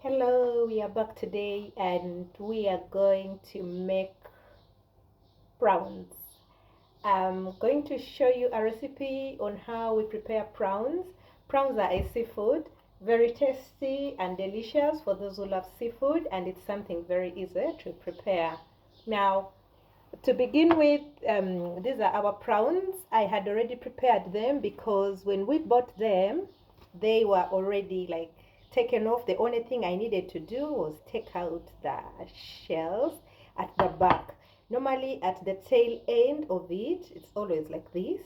Hello, we are back today and we are going to make prawns. I'm going to show you a recipe on how we prepare prawns. Prawns are a seafood, very tasty and delicious for those who love seafood, and it's something very easy to prepare. Now, to begin with, these are our prawns. I had already prepared them because when we bought them, they were already like taken off. The only thing I needed to do was take out the shells at the back. Normally at the tail end of it, it's always like this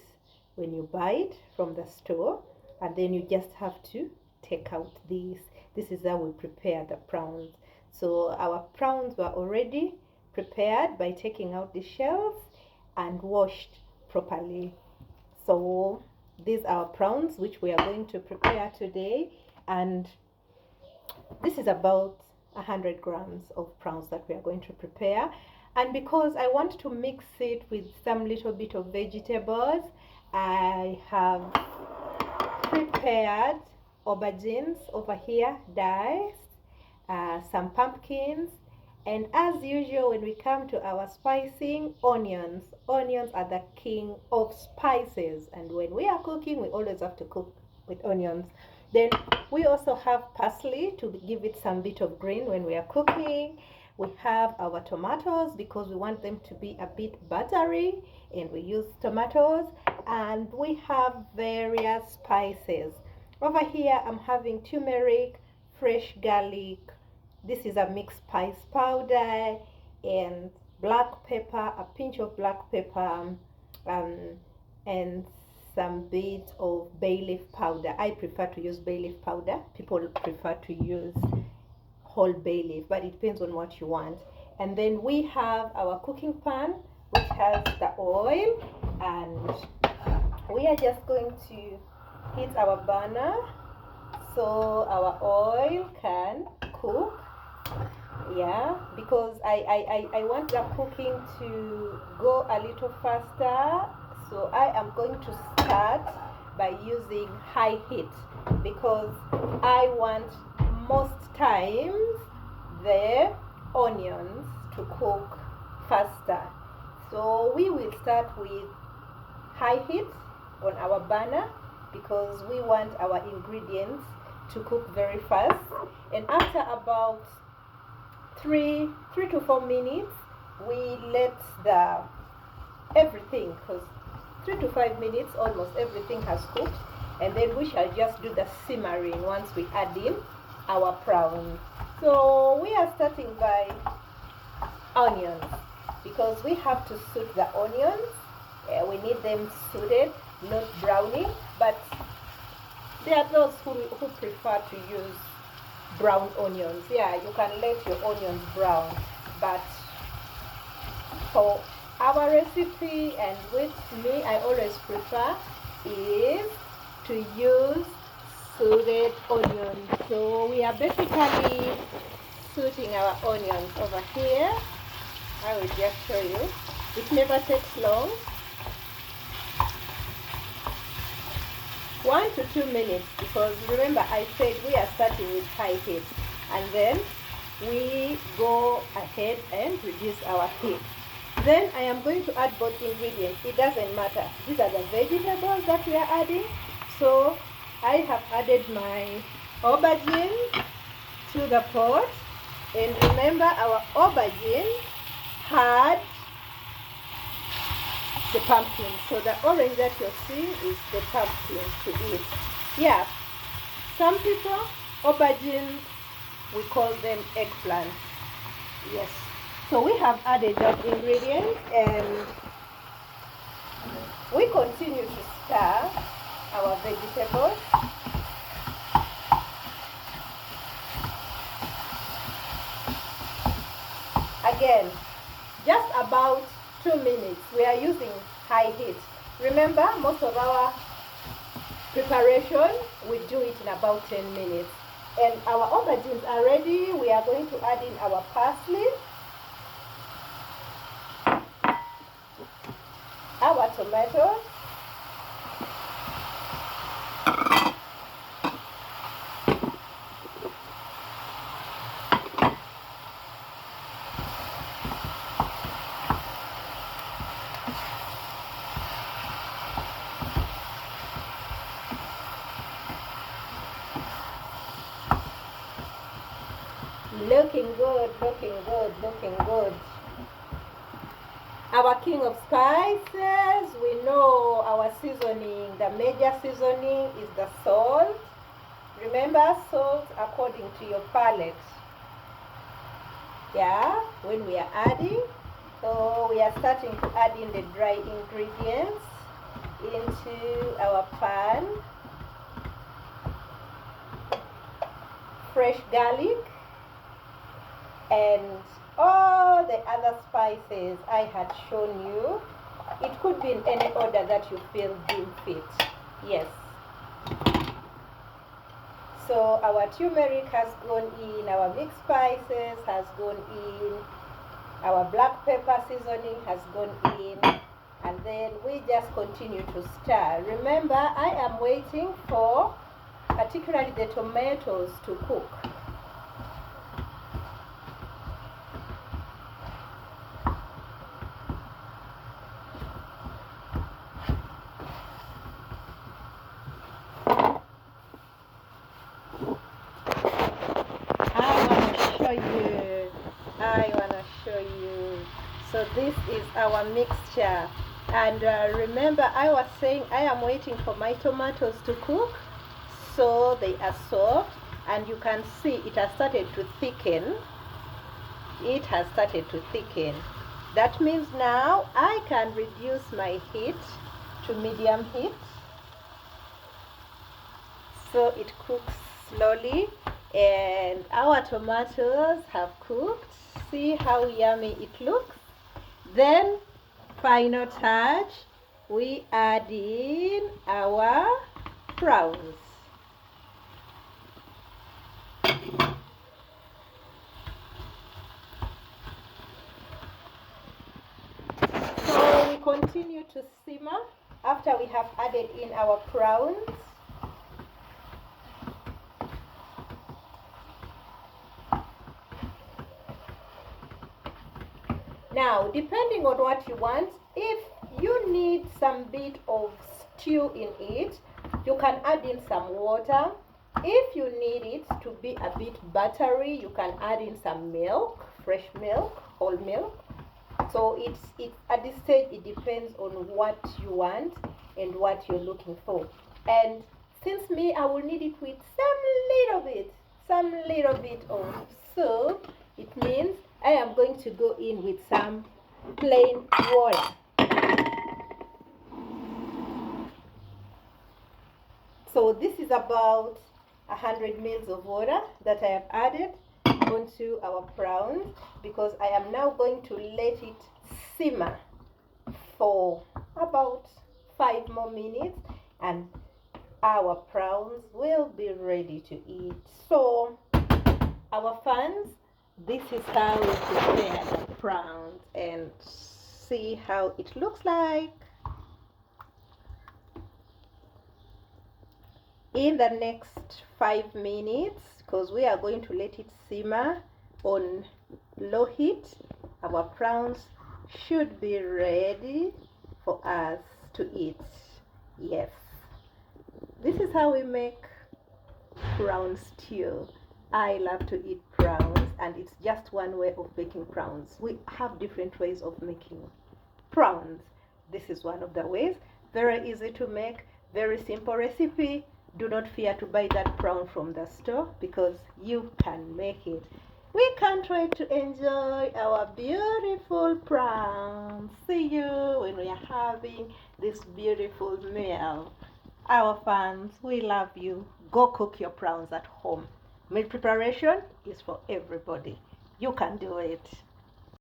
when you buy it from the store, and then you just have to take out this. This is how we prepare the prawns. So our prawns were already prepared by taking out the shells and washed properly. So these are prawns which we are going to prepare today, and this is about 100 grams of prawns that we are going to prepare. And because I want to mix it with some little bit of vegetables, I have prepared aubergines over here, diced, some pumpkins, and as usual when we come to our spicing, onions. Onions are the king of spices, and when we are cooking we always have to cook with onions. Then we also have parsley to give it some bit of green when we are cooking. We have our tomatoes because we want them to be a bit buttery, and we use tomatoes. And we have various spices. Over here I'm having turmeric, fresh garlic, this is a mixed spice powder, and black pepper, a pinch of black pepper, and some bit of bay leaf powder. I prefer to use bay leaf powder. People prefer to use whole bay leaf, but it depends on what you want. And then we have our cooking pan which has the oil, and we are just going to heat our burner so our oil can cook. Yeah, because I want the cooking to go a little faster, so I am going to start by using high heat because I want most times the onions to cook faster. So we will start with high heat on our burner because we want our ingredients to cook very fast. And after about 3 to 4 minutes, we let the everything, because 3 to 5 minutes almost everything has cooked, and then we shall just do the simmering once we add in our prawns. So we are starting by onions because we have to suit the onions. We need them suited, not browning, but there are those who prefer to use brown onions. Yeah, you can let your onions brown, but for our recipe and with me, I always prefer is to use suited onions. So we are basically suiting our onions over here. I will just show you. It never takes long. 1 to 2 minutes, because remember I said we are starting with high heat, and then we go ahead and reduce our heat. Then I am going to add both ingredients. It doesn't matter. These are the vegetables that we are adding. So I have added my aubergine to the pot, and remember our aubergine had the pumpkin, so the orange that you're seeing is the pumpkin to eat. Yeah, some people, aubergines, we call them eggplants. Yes, so we have added that ingredient, and we continue to stir our vegetables. Again, just about 2 minutes. We are using high heat. Remember, most of our preparation we do it in about 10 minutes. And our aubergines are ready. We are going to add in our parsley, our tomatoes, Looking good, looking good, looking good. Our king of spices, we know our seasoning, the major seasoning is the salt. Remember, salt according to your palate. Yeah, when we are adding, so we are starting to add in the dry ingredients into our pan. Fresh garlic and all the other spices I had shown you. It could be in any order that you feel deem fit. Yes. So our turmeric has gone in, our mixed spices has gone in, our black pepper seasoning has gone in, and then we just continue to stir. Remember, I am waiting for particularly the tomatoes to cook. I want to show you. So this is our mixture. And remember, I was saying I am waiting for my tomatoes to cook. So they are soft. And you can see it has started to thicken. It has started to thicken. That means now I can reduce my heat to medium heat. So it cooks slowly. And our tomatoes have cooked. See how yummy it looks. Then final touch, we add in our prawns. So we continue to simmer after we have added in our prawns. Now, depending on what you want, if you need some bit of stew in it, you can add in some water. If you need it to be a bit buttery, you can add in some milk, fresh milk, whole milk. So it's at this stage, it depends on what you want and what you're looking for. And since me, I will need it with some little bit of soup, it means I am going to go in with some plain water. So this is about 100 mils of water that I have added onto our prawns, because I am now going to let it simmer for about 5 more minutes and our prawns will be ready to eat. So our fans, this is how we prepare the prawns, and see how it looks like. In the next 5 minutes, because we are going to let it simmer on low heat, our prawns should be ready for us to eat. Yes, this is how we make prawn stew. I love to eat prawns, and it's just one way of making prawns. We have different ways of making prawns. This is one of the ways. Very easy to make, very simple recipe. Do not fear to buy that prawn from the store, because you can make it. We can't wait to enjoy our beautiful prawns. See you when we are having this beautiful meal. Our fans, we love you. Go cook your prawns at home. Meal preparation is for everybody. You can do it.